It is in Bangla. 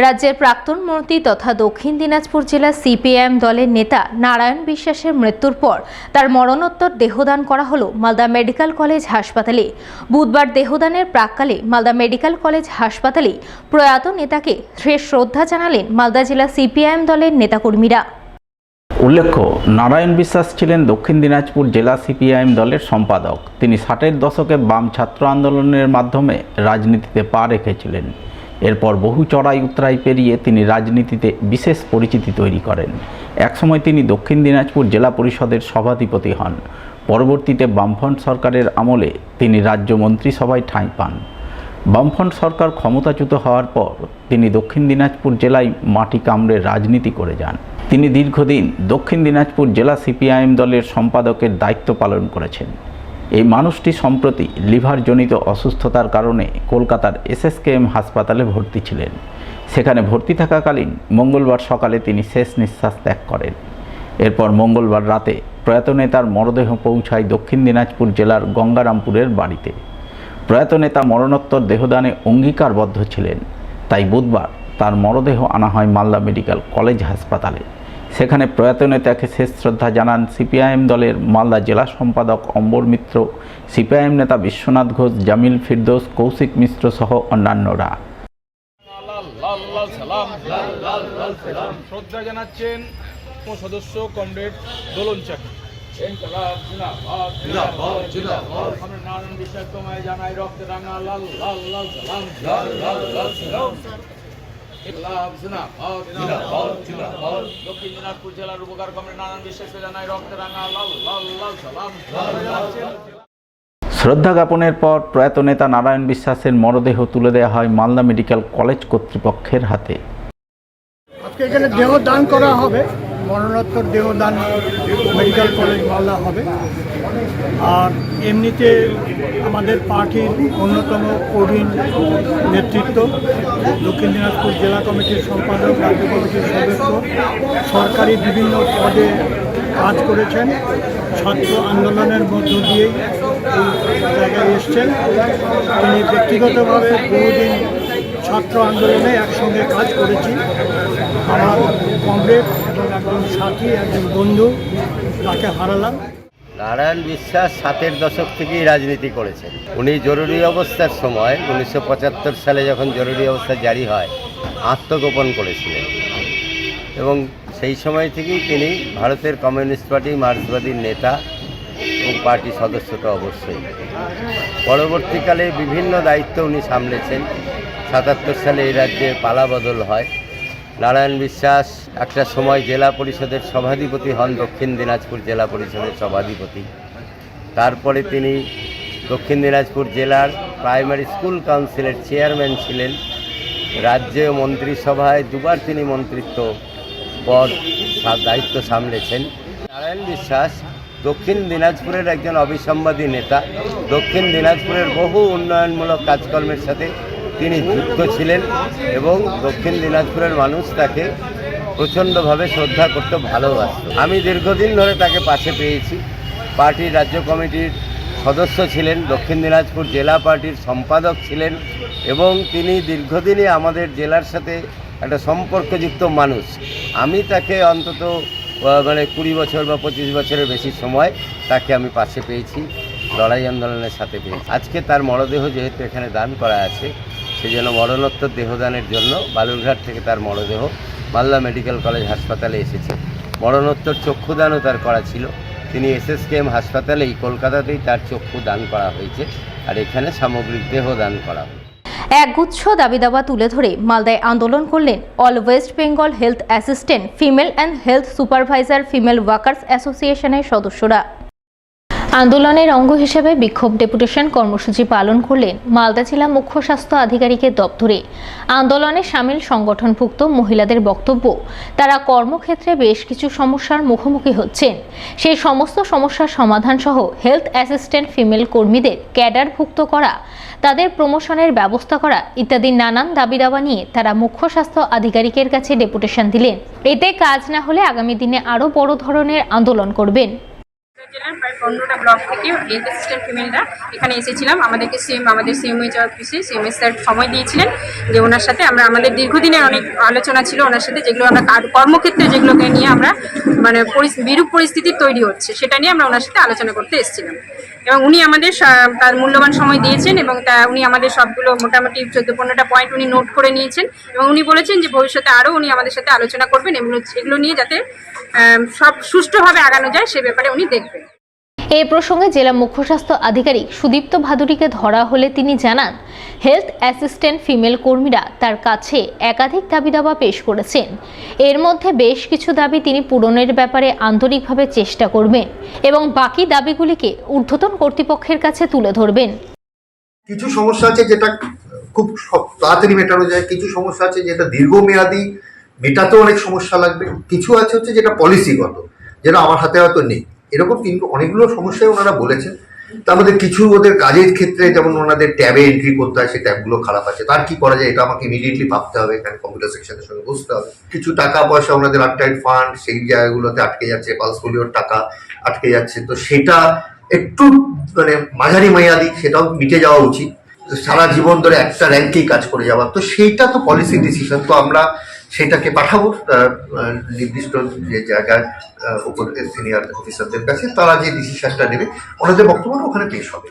রাজ্যের প্রাক্তন মন্ত্রী তথা দক্ষিণ দিনাজপুর জেলা সিপিআইএম দলের নেতা নারায়ণ বিশ্বাসের মৃত্যুর পর তার মরণোত্তর দেহদান করা হলো মালদা মেডিকেল কলেজ হাসপাতালে। বুধবার দেহদানের প্রাক্কালে মালদা মেডিকেল কলেজ হাসপাতালে প্রয়াত নেতাকে শেষ শ্রদ্ধা জানালেন মালদা জেলা সিপিআইএম দলের নেতাকর্মীরা। উল্লেখ্য, নারায়ণ বিশ্বাস ছিলেন দক্ষিণ দিনাজপুর জেলা সিপিআইএম দলের সম্পাদক। তিনি 60-এর দশকে বাম ছাত্র আন্দোলনের মাধ্যমে রাজনীতিতে পা রেখেছিলেন। এরপর বহু চড়াই উতরাই পেরিয়ে তিনি রাজনীতিতে বিশেষ পরিচিতি তৈরি করেন। একসময় তিনি দক্ষিণ দিনাজপুর জেলা পরিষদের সভাধিপতি হন। পরবর্তীতে বামফ্রন্ট সরকারের আমলে তিনি রাজ্য মন্ত্রিসভায় ঠাঁই পান। বামফ্রন্ট সরকার ক্ষমতাচ্যুত হওয়ার পর তিনি দক্ষিণ দিনাজপুর জেলায় মাটি কামড়ে রাজনীতি করে যান। তিনি দীর্ঘদিন দক্ষিণ দিনাজপুর জেলা সিপিআইএম দলের সম্পাদকের দায়িত্ব পালন করেছেন। এই মানুষটি সম্প্রতি লিভারজনিত অসুস্থতার কারণে কলকাতার এসএসকেএম হাসপাতালে ভর্তি ছিলেন। সেখানে ভর্তি থাকাকালীন মঙ্গলবার সকালে তিনি শেষ নিঃশ্বাস ত্যাগ করেন। এরপর মঙ্গলবার রাতে প্রয়াত নেতার মরদেহ পৌঁছায় দক্ষিণ দিনাজপুর জেলার গঙ্গারামপুরের বাড়িতে। প্রয়াত নেতা মরণোত্তর দেহদানে অঙ্গীকারবদ্ধ ছিলেন, তাই বুধবার তার মরদেহ আনা হয় মালদা মেডিকেল কলেজ হাসপাতালে। সেখানে প্রয়াত নেতাকে শেষ শ্রদ্ধা জানান সিপিআইএম দলের মালদা জেলা সম্পাদক অম্বর মিত্র, সিপিআইএম নেতা বিশ্বনাথ ঘোষ, জামিল ফিরদৌস, কৌশিক মিশ্র সহ অন্যান্যরা। শ্রদ্ধা জানাচ্ছেন সদস্য কমরেড দোলন চাকি। নারায়ণ বিশ্বাস তোমায় জানাই রক্ত রাঙা লাল লাল লাল সালাম। দক্ষিণ দিনাজপুর জেলার উপকার কমরেড নারায়ণ বিশ্বাসকে জানাই রক্ত রাঙা লাল লাল লাল সালাম। শ্রদ্ধা জ্ঞাপনের পর প্রয়াত নেতা নারায়ণ বিশ্বাসের মরদেহ তুলে দেওয়া হয় মালদা মেডিকেল কলেজ কর্তৃপক্ষের হাতে। আজকে এখানে দেহদান করা হবে, মরণোত্তর দেহদান মেডিকেল কলেজ মালদা হবে। আর এমনিতে আমাদের পার্টির অন্যতম প্রবীণ নেতৃত্ব, দক্ষিণ দিনাজপুর জেলা কমিটির সম্পাদক, রাজ্য কমিটির সদস্য, সরকারি বিভিন্ন পদে কাজ করেছেন। ছাত্র আন্দোলনের মধ্য দিয়েই এই জায়গায় এসছেন। তিনি ব্যক্তিগতভাবে বহুদিন ছাত্র আন্দোলনে একসঙ্গে কাজ করেছি। আমার কমরেড এবং একজন সাথী, একজন বন্ধু, তাকে হারালাম। নারায়ণ বিশ্বাস 60-এর দশক থেকেই রাজনীতি করেছেন। উনি জরুরি অবস্থার সময় 1975 সালে যখন জরুরি অবস্থা জারি হয় আত্মগোপন করেছিলেন এবং সেই সময় থেকেই তিনি ভারতের কমিউনিস্ট পার্টি মার্ক্সবাদীর নেতা এবং পার্টি সদস্যতা অবশ্যই। পরবর্তীকালে বিভিন্ন দায়িত্ব উনি সামলেছেন। 77 সালে এই রাজ্যে পালাবদল হয়। নারায়ণ বিশ্বাস একটা সময় জেলা পরিষদের সভাধিপতি হন, দক্ষিণ দিনাজপুর জেলা পরিষদের সভাধিপতি। তারপরে তিনি দক্ষিণ দিনাজপুর জেলার প্রাইমারি স্কুল কাউন্সিলের চেয়ারম্যান ছিলেন। রাজ্য মন্ত্রিসভায় দুবার তিনি মন্ত্রিত্ব পদ দায়িত্ব সামলেছেন। নারায়ণ বিশ্বাস দক্ষিণ দিনাজপুরের একজন অবিসম্বাদী নেতা। দক্ষিণ দিনাজপুরের বহু উন্নয়নমূলক কাজকর্মের সাথে তিনি যুক্ত ছিলেন এবং দক্ষিণ দিনাজপুরের মানুষ তাকে প্রচণ্ডভাবে শ্রদ্ধা করতে ভালোবাসত। আমি দীর্ঘদিন ধরে তাকে পাশে পেয়েছি। পার্টির রাজ্য কমিটির সদস্য ছিলেন, দক্ষিণ দিনাজপুর জেলা পার্টির সম্পাদক ছিলেন এবং তিনি দীর্ঘদিনই আমাদের জেলার সাথে একটা সম্পর্কযুক্ত মানুষ। আমি তাকে অন্তত 20 বছর বা 25 বছরের বেশি সময় তাকে আমি পাশে পেয়েছি, লড়াই আন্দোলনের সাথে পেয়েছি। আজকে তার মরদেহ যেহেতু এখানে দান করা আছে, সেই জন্য মরণোত্তর দেহদানের জন্য বালুরঘাট থেকে তার মরদেহ মালদা মেডিকেল কলেজ হাসপাতালে এসেছে। মরণোত্তর চক্ষুদানও তার করা ছিল। তিনি এসএসকেএম হাসপাতালেই কলকাতাতেই তার চক্ষু দান করা হয়েছে আর এখানে সামগ্রিক দেহ দান করা হয়েছে। একগুচ্ছ দাবি দাবা তুলে ধরে মালদায় আন্দোলন করলেন all West Bengal health assistant female and health supervisor female workers অ্যাসোসিয়েশনের সদস্যরা। আন্দোলনের অঙ্গ হিসেবে বিক্ষোভ ডেপুটেশন কর্মসূচি পালন করলেন মালদা জেলা মুখ্য স্বাস্থ্য আধিকারিকের দপ্তরে। আন্দোলনে সামিল সংগঠনভুক্ত মহিলাদের বক্তব্য, তারা কর্মক্ষেত্রে বেশ কিছু সমস্যার মুখোমুখি হচ্ছেন। সেই সমস্ত সমস্যার সমাধান সহ হেলথ অ্যাসিস্ট্যান্ট ফিমেল কর্মীদের ক্যাডারভুক্ত করা, তাদের প্রমোশনের ব্যবস্থা করা ইত্যাদি নানান দাবি দাবা নিয়ে তারা মুখ্য স্বাস্থ্য আধিকারিকের কাছে ডেপুটেশন দিলেন। এতে কাজ না হলে আগামী দিনে আরও বড় ধরনের আন্দোলন করবেন। জেলার প্রায় 15টা ব্লক থেকে হেলথ অ্যাসিস্ট্যান্ট ফিমেলরা এখানে এসেছিলাম। আমাদের সিএমএইচ অফিসে সিএমএস স্যার সময় দিয়েছিলেন যে ওনার সাথে আমাদের দীর্ঘদিনের অনেক আলোচনা ছিল ওনার সাথে, যেগুলো আমরা কর্মক্ষেত্রে যেগুলোকে নিয়ে আমরা মানে বিরূপ পরিস্থিতি তৈরি হচ্ছে সেটা নিয়ে আমরা ওনার সাথে আলোচনা করতে এসেছিলাম। এবং উনি আমাদের তার মূল্যবান সময় দিয়েছেন এবং উনি আমাদের সবগুলো মোটামুটি 14-15টা পয়েন্ট উনি নোট করে নিয়েছেন এবং উনি বলেছেন যে ভবিষ্যতে আরও উনি আমাদের সাথে আলোচনা করবেন এগুলো নিয়ে যাতে সব সুষ্ঠুভাবে আগানো যায় সে ব্যাপারে উনি দেখবেন। এই প্রসঙ্গে জেলা মুখ্য স্বাস্থ্য আধিকারিক সুদীপ্ত ভাদুরীকে ধরা হলে তিনি জানান, হেলথ অ্যাসিস্ট্যান্ট ফিমেল কর্মীরা তার কাছে একাধিক দাবি দাবা পেশ করেছেন। এর মধ্যে বেশ কিছু দাবি তিনি পূরণের ব্যাপারে আন্তরিকভাবে চেষ্টা করবেন এবং বাকি দাবিগুলিকে ঊর্ধ্বতন কর্তৃপক্ষের কাছে তুলে ধরবেন। কিছু সমস্যা আছে যেটা খুব তাড়াতাড়ি মেটানো যায়, কিছু সমস্যা আছে যেটা দীর্ঘমেয়াদী, মেটাতেও অনেক সমস্যা লাগবে, কিছু আছে হচ্ছে যেটা পলিসিগত, যেটা আমার হাতে হয়তো নেই। এরকম কিন্তু অনেকগুলো সমস্যায় ওনারা বলেছেন। তার মধ্যে কিছু ওদের কাজের ক্ষেত্রে যেমন ওনাদের ট্যাবে এন্ট্রি করতে হয়, সেই ট্যাবগুলো খারাপ আছে, তার কি করা যায় এটা আমাকে ইমিডিয়েটলি ভাবতে হবে, এখানে কম্পিউটার সেকশনের সঙ্গে বসতে হবে। কিছু টাকা পয়সা ওনাদের আনটাইড ফান্ড সেই জায়গাগুলোতে আটকে যাচ্ছে, পালস পোলিওর টাকা আটকে যাচ্ছে, তো সেটা একটু মানে মাঝারি মেয়াদি, সেটাও মিটে যাওয়া উচিত। সারা জীবন ধরে একটা র্যাঙ্কেই কাজ করে যাওয়া, তো সেইটা তো পলিসি ডিসিশন, তো আমরা সেটাকে পাঠাবো নির্দিষ্ট যে জায়গার উপর সিনিয়র অফিসারদের কাছে, তারা যে ডিসিশনটা নেবে ওনাদের বক্তব্য ওখানে পেশ হবে।